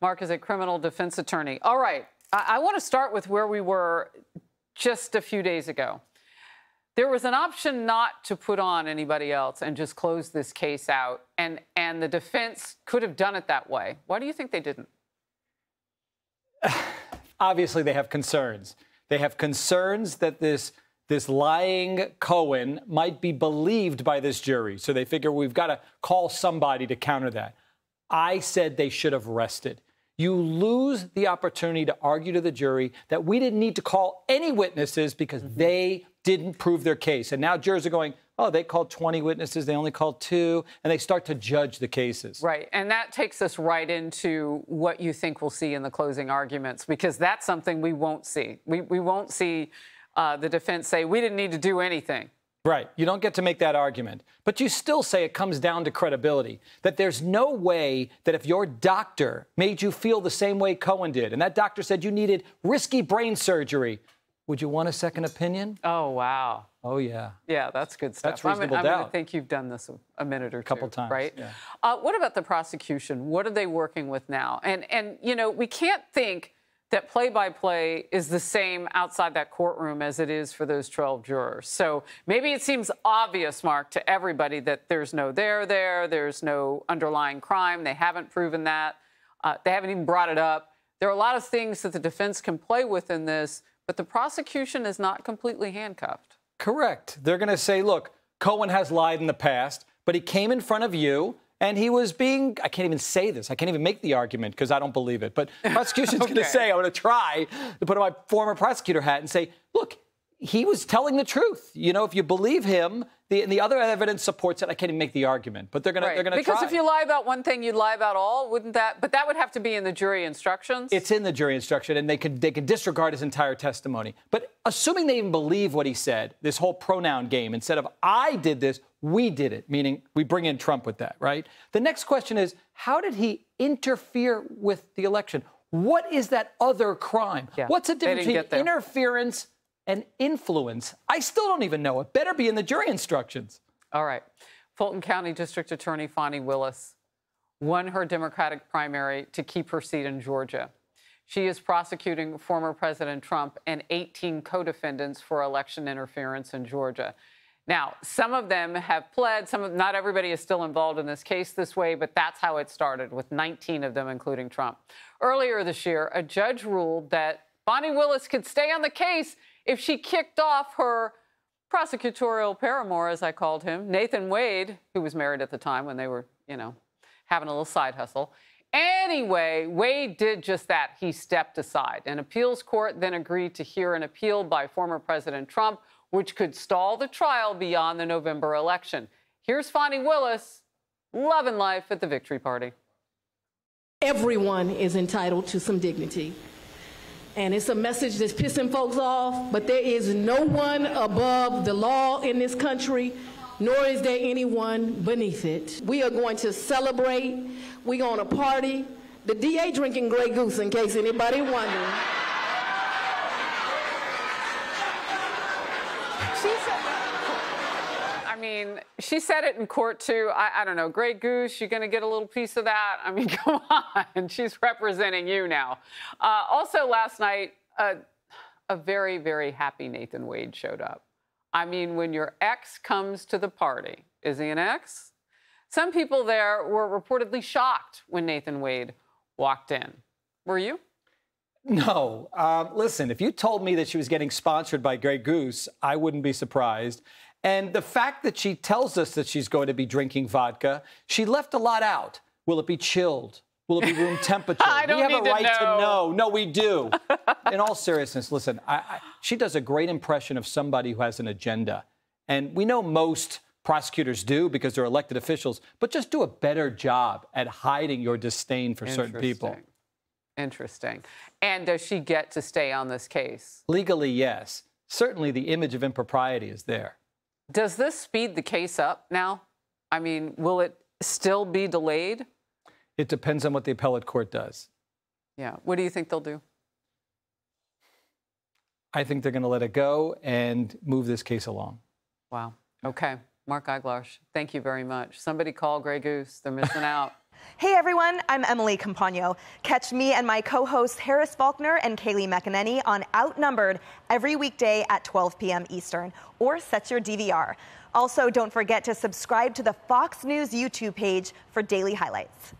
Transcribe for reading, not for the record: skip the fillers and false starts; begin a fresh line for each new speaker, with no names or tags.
Mark is a criminal defense attorney. All right, I want to start with where we were just a few days ago. There was an option not to put on anybody else and just close this case out, and the defense could have done it that way. Why do you think they didn't?
Obviously, they have concerns. They have concerns that this lying Cohen might be believed by this jury. So they figure we've got to call somebody to counter that. I said they should have rested. You lose the opportunity to argue to the jury that we didn't need to call any witnesses because they didn't prove their case. And now jurors are going, oh, they called 20 witnesses, they only called 2, and they start to judge the cases.
Right, and that takes us right into what you think we'll see in the closing arguments, because that's something we won't see. We won't see the defense say, we didn't need to do anything.
Right. You don't get to make that argument. But you still say it comes down to credibility, that there's no way that if your doctor made you feel the same way Cohen did, and that doctor said you needed risky brain surgery, would you want a second opinion?
Oh, wow.
Oh, yeah.
Yeah, that's good stuff.
That's reasonable doubt.
I'm going to think you've done this a minute or two.
A couple times,
right?
Yeah.
What about the prosecution? What are they working with now? And you know, we can't think that play-by-play is the same outside that courtroom as it is for those 12 jurors. So maybe it seems obvious, Mark, to everybody that there's no there's no underlying crime. They haven't proven that. They haven't even brought it up. There are a lot of things that the defense can play with in this, but the prosecution is not completely handcuffed.
Correct. They're going to say, look, Cohen has lied in the past, but he came in front of you and he was being, I can't even say this. I can't even make the argument because I don't believe it. But the prosecution's
Okay.
going to say, I'm going to try to put on my former prosecutor hat and say, look, he was telling the truth. You know, if you believe him, the other evidence supports it. I can't even make the argument, but they're going to try.
Because if you lie about one thing, you lie about all, wouldn't that? But that would have to be in the jury instructions.
It's in the jury instruction, and they could disregard his entire testimony. But assuming they even believe what he said, this whole pronoun game, instead of I did this, we did it, meaning we bring in Trump with that, right? The next question is, how did he interfere with the election? What is that other crime?
Yeah,
what's the difference between interference and influence? I still don't even know. It better be in the jury instructions.
All right. Fulton County District Attorney Fani Willis won her Democratic primary to keep her seat in Georgia. She is prosecuting former President Trump and 18 co-defendants for election interference in Georgia. Now, some of them have pled. Not everybody is still involved in this case this way, but that's how it started, with 19 of them, including Trump. Earlier this year, a judge ruled that Fani Willis could stay on the case if she kicked off her prosecutorial paramour, as I called him, Nathan Wade, who was married at the time when they were, you know, having a little side hustle. Anyway, Wade did just that. He stepped aside. An appeals court then agreed to hear an appeal by former President Trump, which could stall the trial beyond the November election. Here's Fani Willis, loving life at the victory party.
Everyone is entitled to some dignity. And it's a message that's pissing folks off, but there is no one above the law in this country, nor is there anyone beneath it. We are going to celebrate. We're going to party. The DA drinking Grey Goose, in case anybody wondering.
She said it in court, too. I don't know. Grey Goose, you're going to get a little piece of that? I mean, come on. She's representing you now. Also, last night, a very, very happy Nathan Wade showed up. I mean, when your ex comes to the party, is he an ex? Some people there were reportedly shocked when Nathan Wade walked in. Were you?
No. Listen, if you told me that she was getting sponsored by Grey Goose, I wouldn't be surprised. And the fact that she tells us that she's going to be drinking vodka, she left a lot out. Will it be chilled? Will it be room temperature?
I don't
we have
need
a right
to know.
No, we do. In all seriousness, listen, she does a great impression of somebody who has an agenda. And we know most prosecutors do because they're elected officials, but just do a better job at hiding your disdain for certain people.
Interesting. And does she get to stay on this case?
Legally, yes. Certainly the image of impropriety is there.
Does this speed the case up now? I mean, will it still be delayed?
It depends on what the appellate court does.
Yeah. What do you think they'll do?
I think they're going to let it go and move this case along.
Wow. Okay. Mark Eiglarsh, thank you very much. Somebody call Grey Goose. They're missing out.
Hey everyone, I'm Emily Campagno. Catch me and my co-hosts Harris Faulkner and Kaylee McEnany on Outnumbered every weekday at 12 p.m. Eastern, or set your DVR. Also, don't forget to subscribe to the Fox News YouTube page for daily highlights.